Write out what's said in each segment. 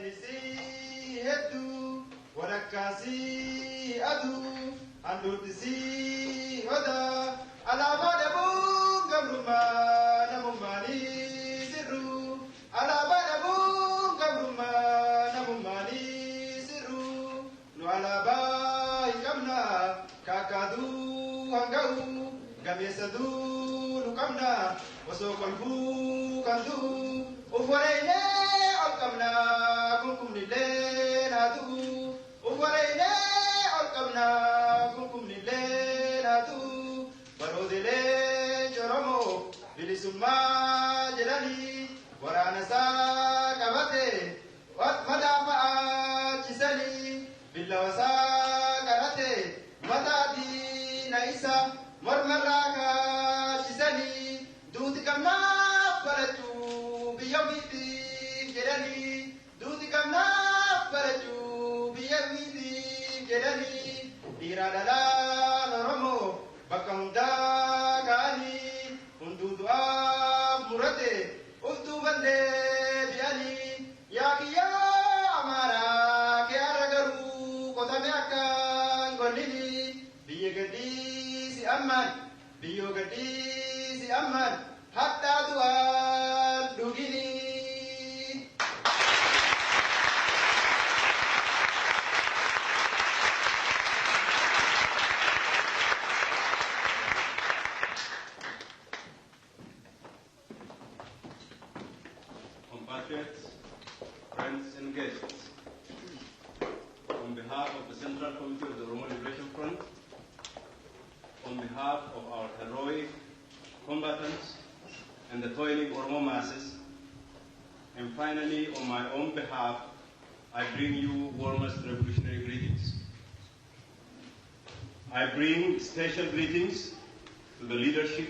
Nisi Heddu, Warakasi Adu, Andutisi Oda, Alabada Bungabruma, Namumani Siru, Alabada Bungabruma, Namumani Siru, Nualaba Ikamna, Kakadu Hangahu, Gamesadu Lukamna, Wasokalfu Kandu, Ufarene Alkamna, Kumkumile Nadu, Ufarene Alkamna, Kumkumile Nadu, Barodile Oromo, Bilisuma Jelani, Waranasa Kabate, Wat Madama Chisali, Bilawasa Karate, Matadi Naisa, Marmaraka Chisali, Dutikama Paratu, Biyamiti Gerani, Dutikama Paratu, Biyamiti Gerani, Dheeraa Oromo, Bakamda Gani, Undudua Murate, Uftubande Biali, Yakiya Amara, Kiaragaru, Kotameaka, Golini, Biyagadi, Si Amman, Biyogadi, Si Amman, Hatta Dua Dugini. Compatriots, friends and guests, on behalf of the Central Committee of the Oromo Liberation Front, on behalf of our heroic combatants and the toiling Oromo masses, and finally on my own behalf, I bring you warmest revolutionary greetings. I bring special greetings to the leadership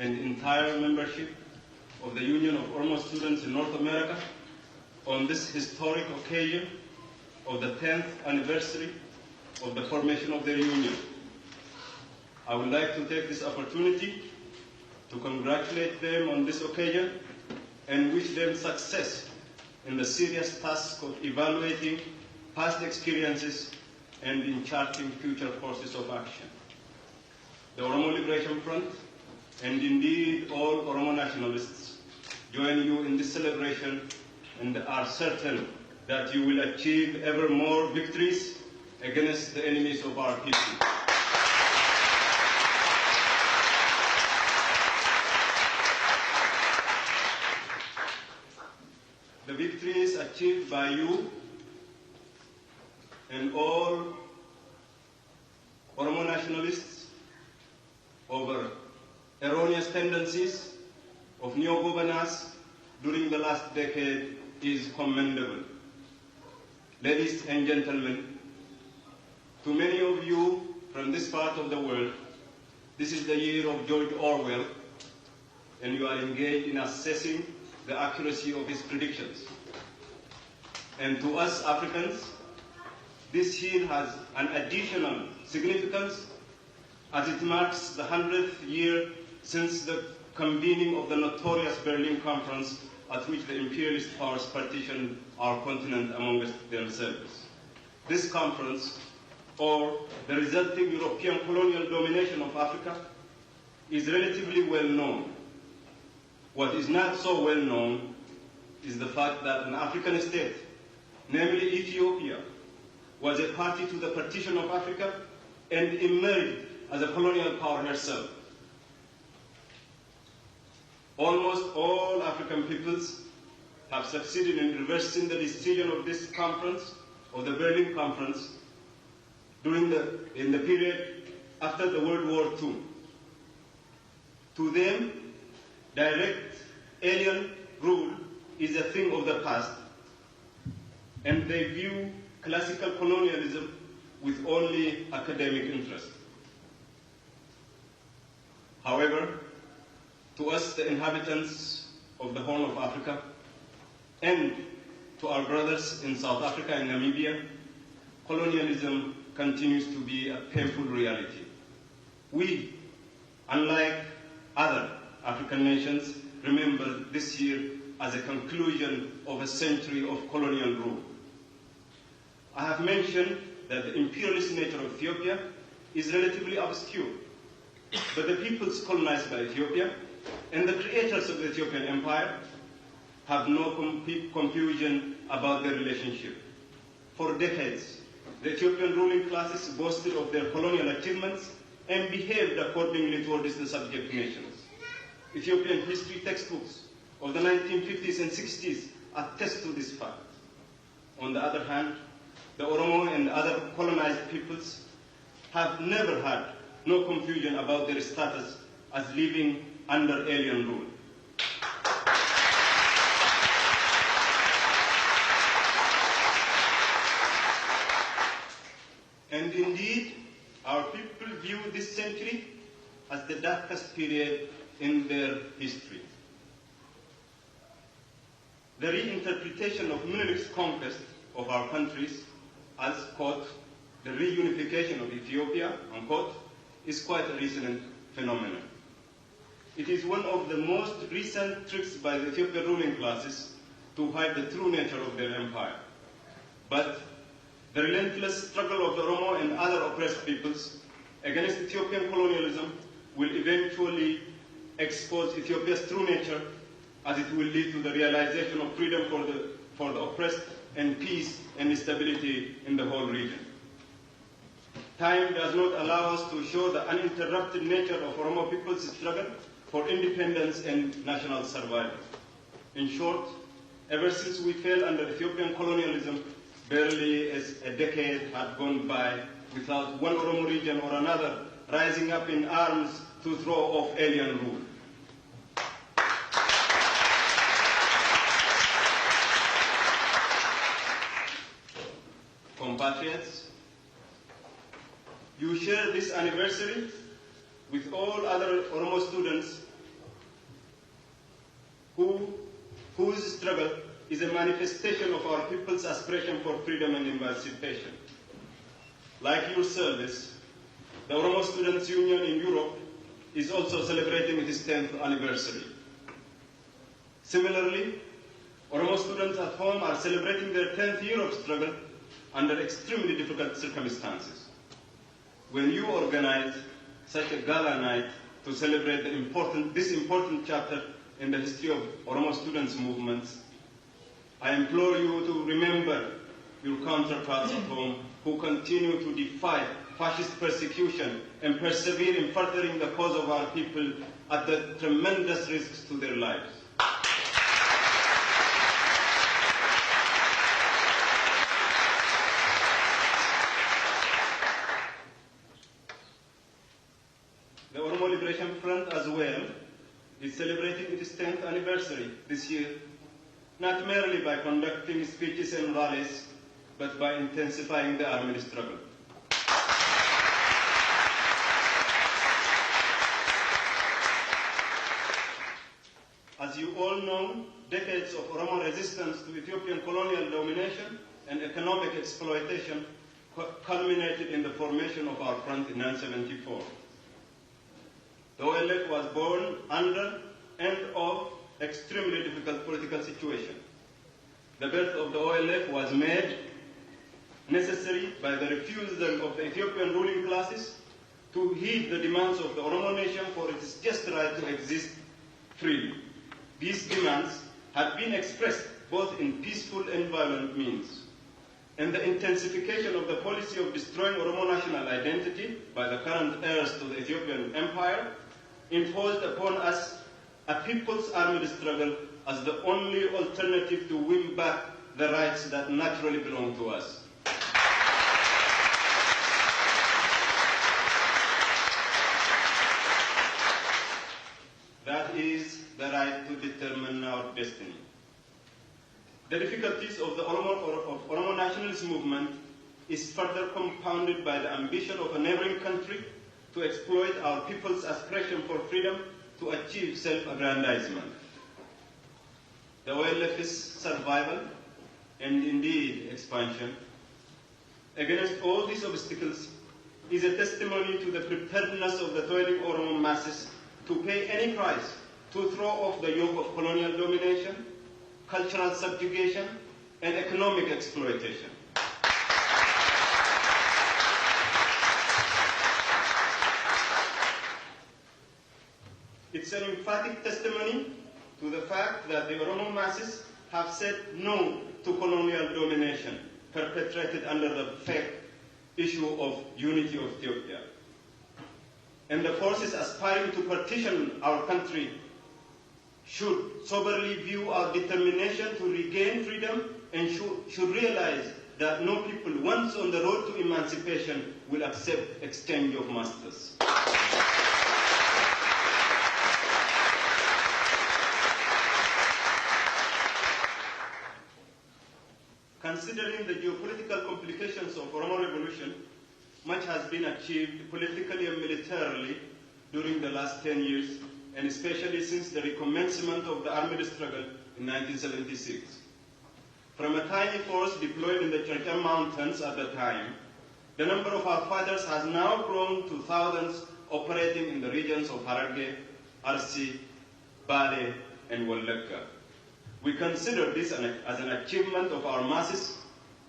and entire membership of the Union of Oromo Students in North America on this historic occasion of the 10th anniversary of the formation of their union. I would like to take this opportunity to congratulate them on this occasion and wish them success in the serious task of evaluating past experiences and in charting future courses of action. The Oromo Liberation Front, and indeed all Oromo nationalists, join you in this celebration and are certain that you will achieve ever more victories against the enemies of our people. The victories achieved by you and all Oromo nationalists over erroneous tendencies of neo-governance during the last decade is commendable. Ladies and gentlemen, to many of you from this part of the world, this is the year of George Orwell, and you are engaged in assessing the accuracy of his predictions. And to us Africans, this year has an additional significance as it marks the 100th year since the convening of the notorious Berlin Conference at which the imperialist powers partitioned our continent amongst themselves. This conference, or the resulting European colonial domination of Africa, is relatively well known. What is not so well known is the fact that an African state, namely Ethiopia, was a party to the partition of Africa and emerged as a colonial power herself. Almost all African peoples have succeeded in reversing the decision of this conference, of the Berlin Conference, in the period after the World War II. To them, direct alien rule is a thing of the past, and they view classical colonialism with only academic interest. However, to us, the inhabitants of the Horn of Africa, and to our brothers in South Africa and Namibia, colonialism continues to be a painful reality. We, unlike other African nations, remember this year as a conclusion of a century of colonial rule. I have mentioned that the imperialist nature of Ethiopia is relatively obscure, but the peoples colonized by Ethiopia and the creators of the Ethiopian empire have no confusion about their relationship. For decades, the Ethiopian ruling classes boasted of their colonial achievements and behaved accordingly towards the subject nations. Ethiopian history textbooks of the 1950s and 60s attest to this fact. On the other hand, the Oromo and other colonized peoples have never had no confusion about their status as living under alien rule. And indeed, our people view this century as the darkest period in their history. The reinterpretation of Minilich's conquest of our countries as, quote, the reunification of Ethiopia, unquote, is quite a recent phenomenon. It is one of the most recent tricks by the Ethiopian ruling classes to hide the true nature of their empire. But the relentless struggle of the Oromo and other oppressed peoples against Ethiopian colonialism will eventually expose Ethiopia's true nature, as it will lead to the realization of freedom for the oppressed and peace and stability in the whole region. Time does not allow us to show the uninterrupted nature of Oromo people's struggle for independence and national survival. In short, ever since we fell under Ethiopian colonialism, barely as a decade had gone by without one Oromo region or another rising up in arms to throw off alien rule. Compatriots, you share this anniversary with all other Oromo students whose struggle is a manifestation of our people's aspiration for freedom and emancipation. Like your service, the Oromo Students' Union in Europe is also celebrating its 10th anniversary. Similarly, Oromo students at home are celebrating their 10th year of struggle under extremely difficult circumstances. When you organize such a gala night to celebrate this important chapter in the history of Oromo students' movements, I implore you to remember your counterparts at home who continue to defy fascist persecution and persevere in furthering the cause of our people at the tremendous risks to their lives. The Oromo Liberation Front as well is celebrating its 10th anniversary this year, not merely by conducting speeches and rallies, but by intensifying the armed struggle. As you all know, decades of Oromo resistance to Ethiopian colonial domination and economic exploitation culminated in the formation of our front in 1974. The OLF was born under and of extremely difficult political situation. The birth of the OLF was made necessary by the refusal of the Ethiopian ruling classes to heed the demands of the Oromo nation for its just right to exist freely. These demands had been expressed both in peaceful and violent means. And the intensification of the policy of destroying Oromo national identity by the current heirs to the Ethiopian empire imposed upon us a people's armed struggle as the only alternative to win back the rights that naturally belong to us. That is the right to determine our destiny. The difficulties of the Oromo nationalist movement is further compounded by the ambition of a neighboring country to exploit our people's aspiration for freedom to achieve self-aggrandizement. The OLF's survival, and indeed expansion, against all these obstacles is a testimony to the preparedness of the toiling Oromo masses to pay any price to throw off the yoke of colonial domination cultural subjugation, and economic exploitation. It's an emphatic testimony to the fact that the Oromo masses have said no to colonial domination perpetrated under the fake issue of unity of Ethiopia. And the forces aspiring to partition our country should soberly view our determination to regain freedom and should realize that no people once on the road to emancipation will accept exchange of masters. Considering the geopolitical complications of Oromo revolution, much has been achieved politically and militarily during the last 10 years, and especially since the recommencement of the armed struggle in 1976. From a tiny force deployed in the Charkan Mountains at the time, the number of our fighters has now grown to thousands operating in the regions of Arge, Arsi, Bale, and Wallaka. We consider this as an achievement of our masses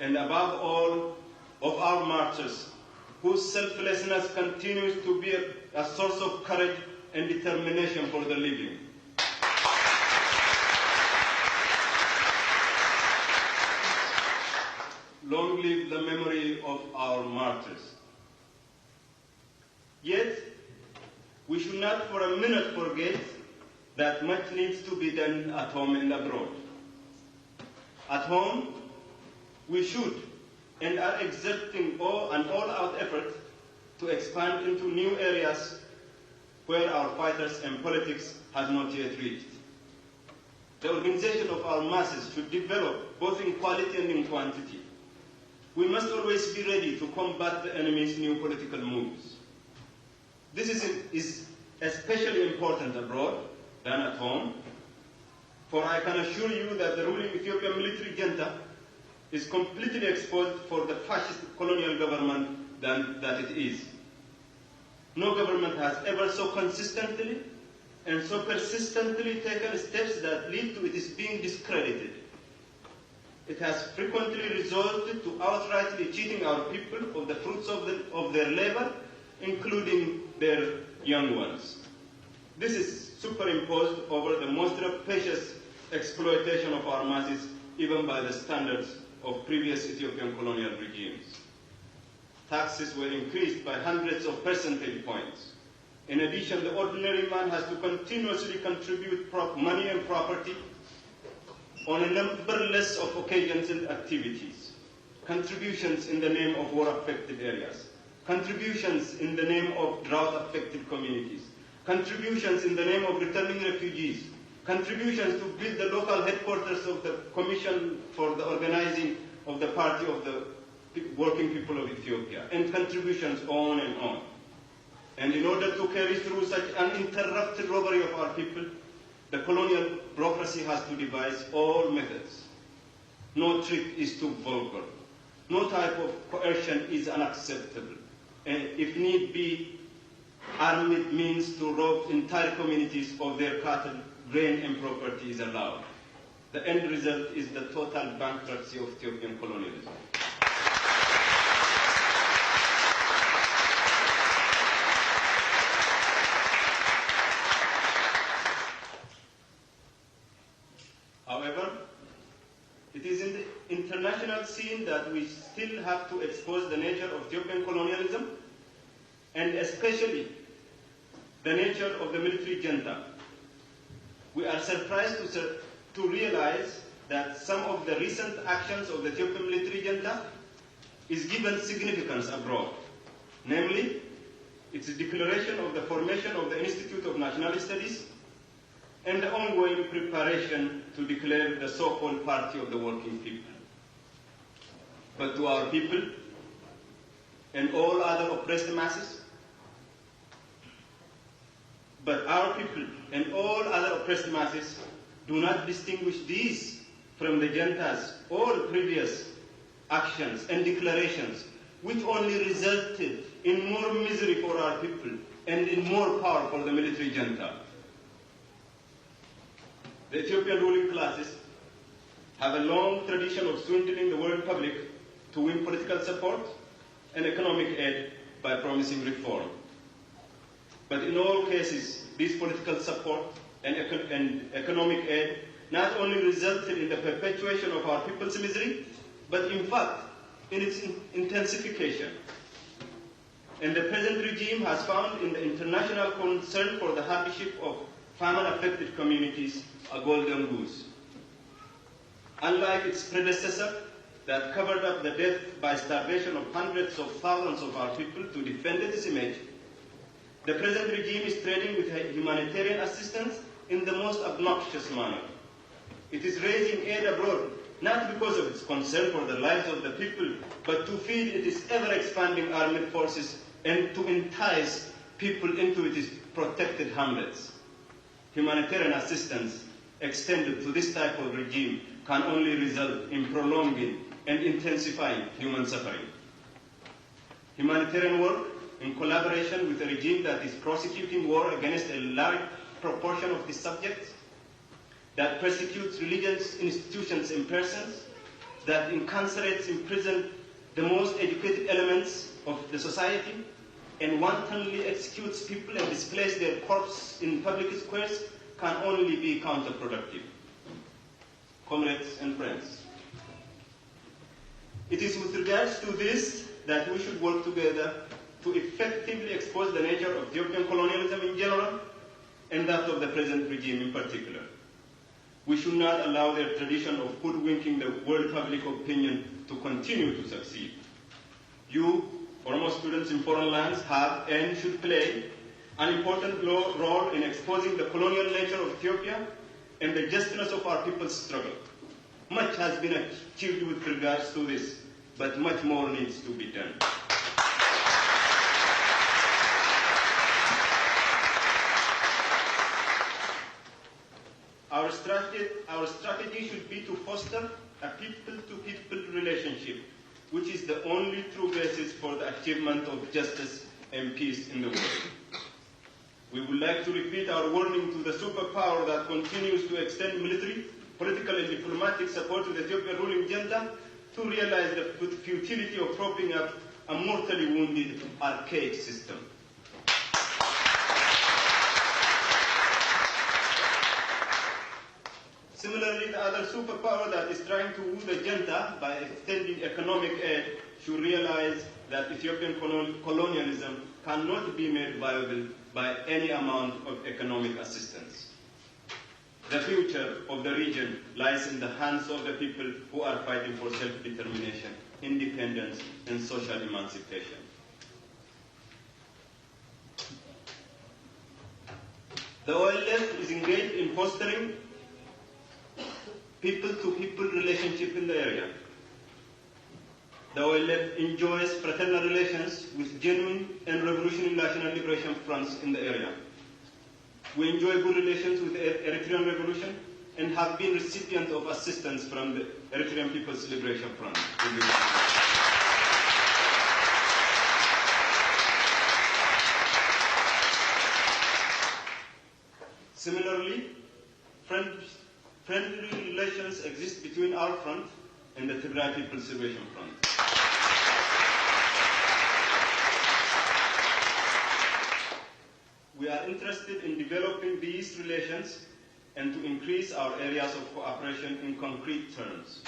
and above all of our martyrs, whose selflessness continues to be a source of courage and determination for the living. Long live the memory of our martyrs. Yet, we should not for a minute forget that much needs to be done at home and abroad. At home, we should and are exerting an all-out effort to expand into new areas where our fighters and politics has not yet reached. The organization of our masses should develop both in quality and in quantity. We must always be ready to combat the enemy's new political moves. This is especially important abroad than at home, for I can assure you that the ruling Ethiopian military junta is completely exposed for the fascist colonial government that it is. No government has ever so consistently and so persistently taken steps that lead to its being discredited. It has frequently resorted to outrightly cheating our people of the fruits of their labor, including their young ones. This is superimposed over the most rapacious exploitation of our masses, even by the standards of previous Ethiopian colonial regimes. Taxes were increased by hundreds of percentage points. In addition, the ordinary man has to continuously contribute money and property on a numberless of occasions and activities. Contributions in the name of war-affected areas. Contributions in the name of drought-affected communities. Contributions in the name of returning refugees. Contributions to build the local headquarters of the Commission for the Organizing of the Party of the Working People of Ethiopia. And contributions on and on. And in order to carry through such uninterrupted robbery of our people, the colonial bureaucracy has to devise all methods. No trick is too vulgar. No type of coercion is unacceptable. And if need be, armed means to rob entire communities of their cattle, grain, and property is allowed. The end result is the total bankruptcy of Ethiopian colonialism. However, it is in the international scene that we still have to expose the nature of Ethiopian colonialism, and especially the nature of the military junta. We are surprised to realize that some of the recent actions of the Ethiopian military junta is given significance abroad, namely its declaration of the formation of the Institute of National Studies and the ongoing preparation to declare the so-called Party of the Working People. But to our people and all other oppressed masses, do not distinguish these from the junta's all previous actions and declarations, which only resulted in more misery for our people and in more power for the military junta. The Ethiopian ruling classes have a long tradition of swindling the world public to win political support and economic aid by promising reform. But in all cases, this political support and economic aid not only resulted in the perpetuation of our people's misery, but in fact, in its intensification. And the present regime has found in the international concern for the hardship of famine-affected communities a golden goose. Unlike its predecessor, that covered up the death by starvation of hundreds of thousands of our people to defend its image, the present regime is trading with humanitarian assistance in the most obnoxious manner. It is raising aid abroad, not because of its concern for the lives of the people, but to feed its ever-expanding armed forces and to entice people into its protected hamlets. Humanitarian assistance extended to this type of regime can only result in prolonging and intensifying human suffering. Humanitarian work, in collaboration with a regime that is prosecuting war against a large proportion of the subjects, that persecutes religious institutions and persons, that incarcerates in prison the most educated elements of the society, and wantonly executes people and displays their corpses in public squares, can only be counterproductive. Comrades and friends, it is with regards to this that we should work together to effectively expose the nature of Ethiopian colonialism in general and that of the present regime in particular. We should not allow their tradition of hoodwinking the world public opinion to continue to succeed. You, Oromo students in foreign lands, have and should play an important role in exposing the colonial nature of Ethiopia and the justness of our people's struggle. Much has been achieved with regards to this, but much more needs to be done. Our strategy should be to foster a people-to-people relationship, which is the only true basis for the achievement of justice and peace in the world. We would like to repeat our warning to the superpower that continues to extend military, political and diplomatic support to the Ethiopian ruling junta to realize the futility of propping up a mortally wounded, archaic system. Similarly, the other superpower that is trying to woo the junta by extending economic aid should realize that Ethiopian colonialism cannot be made viable by any amount of economic assistance. The future of the region lies in the hands of the people who are fighting for self-determination, independence, and social emancipation. The OLF is engaged in fostering people-to-people relationship in the area. The OLF enjoys fraternal relations with genuine and revolutionary national liberation fronts in the area. We enjoy good relations with the Eritrean Revolution and have been recipients of assistance from the Eritrean People's Liberation Front. Similarly, friendly relations exist between our front and the Tigray People's Liberation Front. We are interested in developing these relations and to increase our areas of cooperation in concrete terms.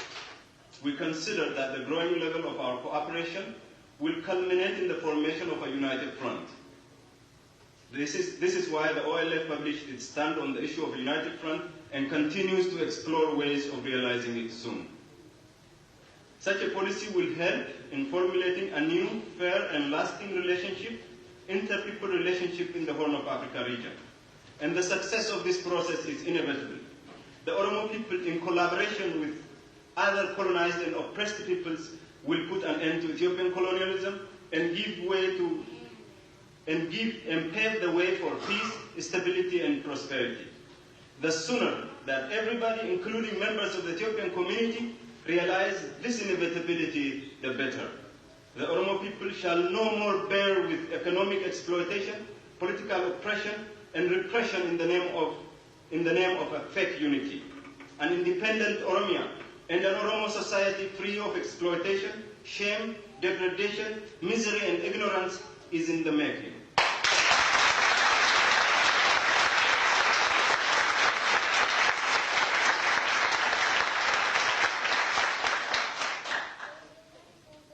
We consider that the growing level of our cooperation will culminate in the formation of a united front. This is why the OLF published its stand on the issue of a united front and continues to explore ways of realizing it soon. Such a policy will help in formulating a new, fair and lasting relationship, inter-people relationship in the Horn of Africa region. And the success of this process is inevitable. The Oromo people, in collaboration with other colonized and oppressed peoples, will put an end to Ethiopian colonialism and pave the way for peace, stability and prosperity. The sooner that everybody, including members of the Ethiopian community, realize this inevitability, the better. The Oromo people shall no more bear with economic exploitation, political oppression, and repression in the name of a fake unity. An independent Oromia, and an Oromo society free of exploitation, shame, degradation, misery, and ignorance is in the making.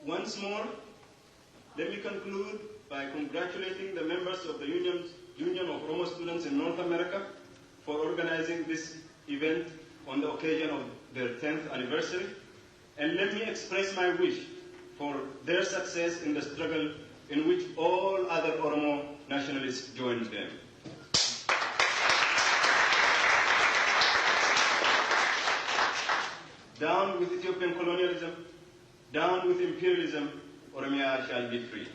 Once more, let me conclude by congratulating the members of the Union of Oromo Students in North America for organizing this event on the occasion of their 10th anniversary. And let me express my wish for their success in the struggle in which all other Oromo nationalists join them. Down with Ethiopian colonialism, down with imperialism, Oromia shall be free.